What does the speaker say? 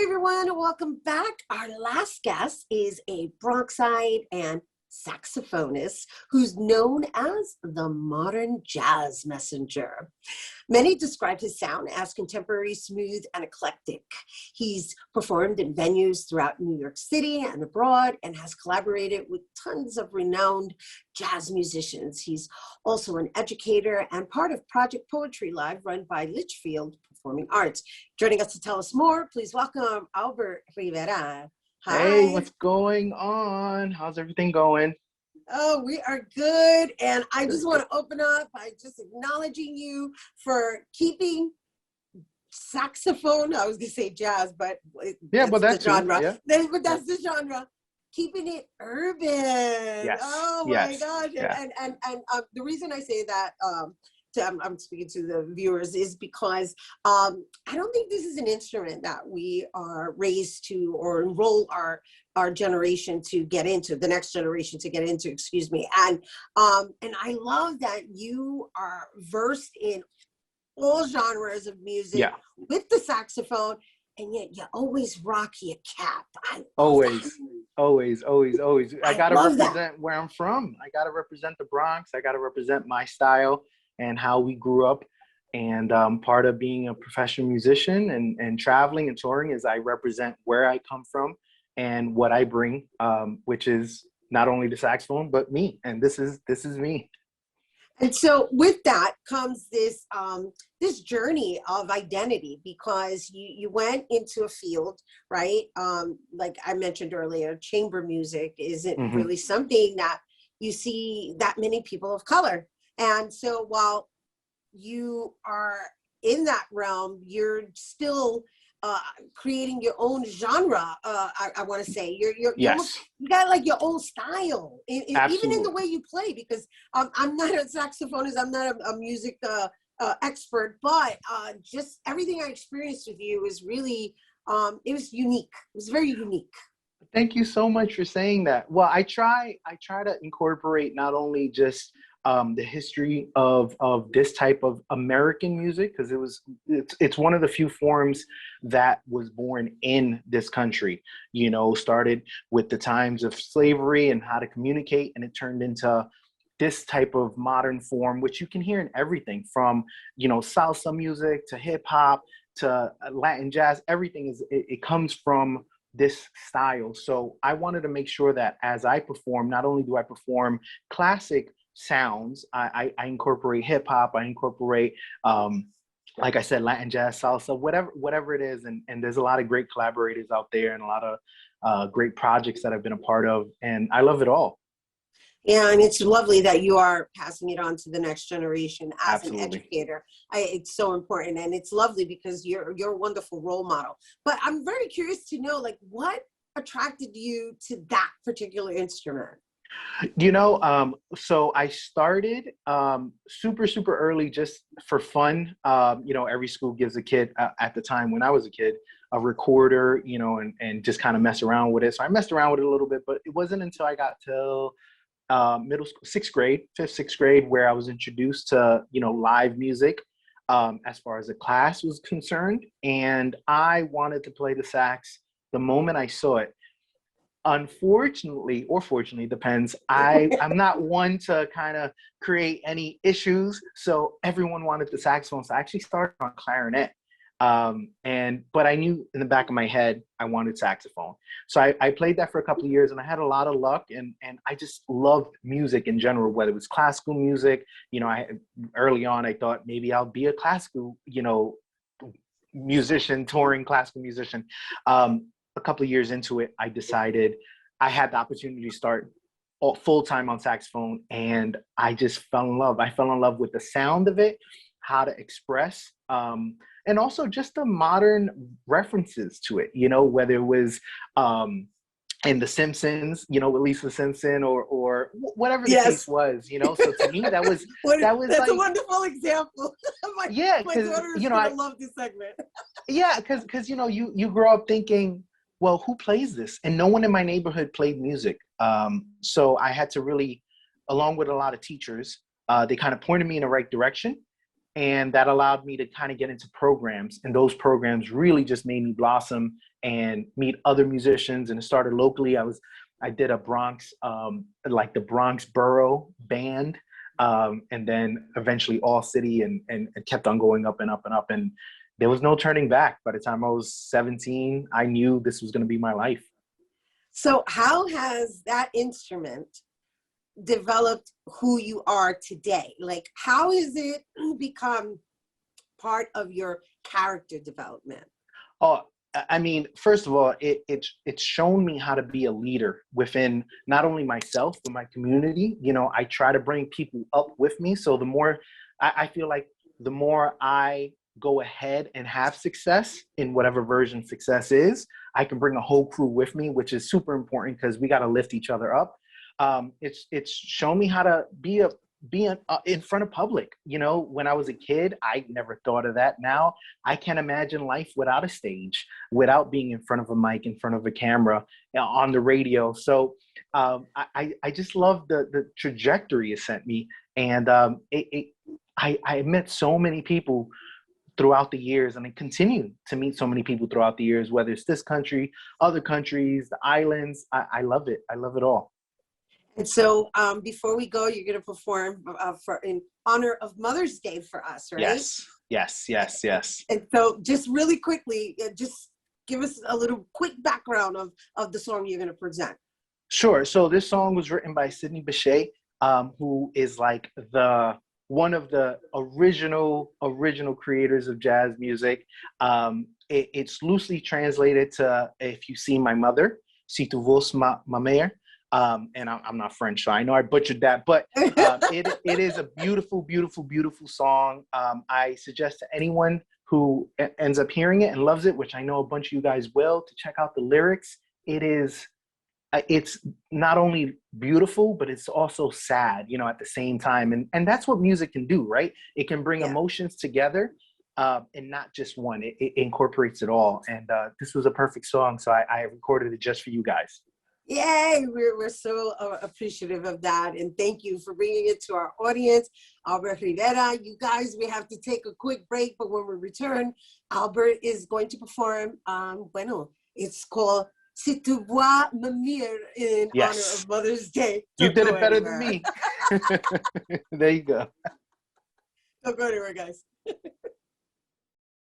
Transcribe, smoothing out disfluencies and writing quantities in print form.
everyone. Welcome back. Our last guest is a Bronxite and saxophonist who's known as the modern jazz messenger. Many describe his sound as contemporary, smooth, and eclectic. He's performed in venues throughout New York City and abroad and has collaborated with tons of renowned jazz musicians. He's also an educator and part of Project Poetry Live run by Litchfield Performing Arts. Joining us to tell us more, please welcome Albert Rivera. Hi. Hey, what's going on? How's everything going? Oh, we are good. And I just want to open up by just acknowledging you for keeping saxophone. I was going to say jazz, but that's the genre. Yeah. But that's the genre. Keeping it urban. Yes. Oh my gosh. Yeah. And the reason I say that, I'm speaking to the viewers, is because I don't think this is an instrument that we are raised to or enroll our generation to get into, the next generation to get into, excuse me. And I love that you are versed in all genres of music with the saxophone, and yet you always rock your cap. Always. I got to represent where I'm from. I got to represent the Bronx. I got to represent my style and how we grew up. And part of being a professional musician and traveling and touring is I represent where I come from and what I bring, which is not only the saxophone, but me. And this is me. And so with that comes this this journey of identity, because you went into a field, right? Like I mentioned earlier, chamber music isn't really something that you see that many people of color. And so while you are in that realm, you're still creating your own genre. I want to say you got like your own style, even in the way you play. Because I'm not a saxophonist, I'm not a music expert, but just everything I experienced with you is really it was unique. It was very unique. Thank you so much for saying that. Well, I try to incorporate not only just the history of this type of American music, because it's one of the few forms that was born in this country, started with the times of slavery and how to communicate, and it turned into this type of modern form, which you can hear in everything from, salsa music to hip hop to Latin jazz. Everything it comes from this style. So I wanted to make sure that as I perform, not only do I perform classic sounds, I incorporate hip hop, I incorporate like I said, Latin jazz, salsa, whatever it is. And there's a lot of great collaborators out there and a lot of great projects that I've been a part of, and I love it all. Yeah, and it's lovely that you are passing it on to the next generation as an educator. It's so important, and it's lovely because you're a wonderful role model. But I'm very curious to know, like, what attracted you to that particular instrument? So I started super early, just for fun. Every school gives a kid at the time when I was a kid a recorder, and just kind of mess around with it. So I messed around with it a little bit, but it wasn't until I got to middle school, fifth, sixth grade, where I was introduced to, live music as far as a class was concerned. And I wanted to play the sax the moment I saw it. Unfortunately, or fortunately, depends, I'm not one to kind of create any issues. So everyone wanted the saxophone. So I actually started on clarinet. But I knew in the back of my head, I wanted saxophone. So I played that for a couple of years, and I had a lot of luck, and I just loved music in general, whether it was classical music. Early on, I thought maybe I'll be a classical, musician, touring classical musician. A couple of years into it, I decided I had the opportunity to start full-time on saxophone, and I just fell in love. I fell in love with the sound of it, how to express, and also just the modern references to it, whether it was in The Simpsons, with Lisa Simpson or whatever the case was, So to me, that was that's like a wonderful example. my daughter is gonna love this segment. Yeah, because you grow up thinking, well, who plays this? And no one in my neighborhood played music. So I had to really, along with a lot of teachers, they kind of pointed me in the right direction. And that allowed me to kind of get into programs. And those programs really just made me blossom and meet other musicians. And it started locally. I did a Bronx, like the Bronx Borough band, and then eventually all city, and kept on going up and up and up. And there was no turning back. By the time I was 17, I knew this was going to be my life. So how has that instrument developed who you are today? Like, how has it become part of your character development? Oh, I mean, first of all, it's shown me how to be a leader within not only myself, but my community. You know, I try to bring people up with me. So the more, I feel like the more I go ahead and have success in whatever version success is, I can bring a whole crew with me, which is super important because we got to lift each other up. It's shown me how to be in front of public. You know, when I was a kid, I never thought of that. Now I can't imagine life without a stage, without being in front of a mic, in front of a camera, on the radio. So I just love the trajectory it sent me. And I met so many people throughout the years, and I continue to meet so many people throughout the years, whether it's this country, other countries, the islands. I love it. I love it all. And so before we go, you're going to perform in honor of Mother's Day for us, right? Yes, yes, yes, yes. And so just really quickly, just give us a little quick background of the song you're going to present. Sure. So this song was written by Sidney Bechet, who is like one of the original creators of jazz music. It's loosely translated to "If You See My Mother," "Si tu vois ma mère." And I'm not French, so I know I butchered that, but it is a beautiful, beautiful, beautiful song. I suggest to anyone who ends up hearing it and loves it, which I know a bunch of you guys will, to check out the lyrics. It's not only beautiful, but it's also sad, you know, at the same time. And that's what music can do, right? It can bring emotions together, and not just one. It incorporates it all. And this was a perfect song, so I recorded it just for you guys. Yay, we're so appreciative of that. And thank you for bringing it to our audience. Albert Rivera, you guys, we have to take a quick break, but when we return, Albert is going to perform, it's called "Si tu vois ma mère" in honor of Mother's Day. You did it better than me. There you go. Don't go anywhere, guys.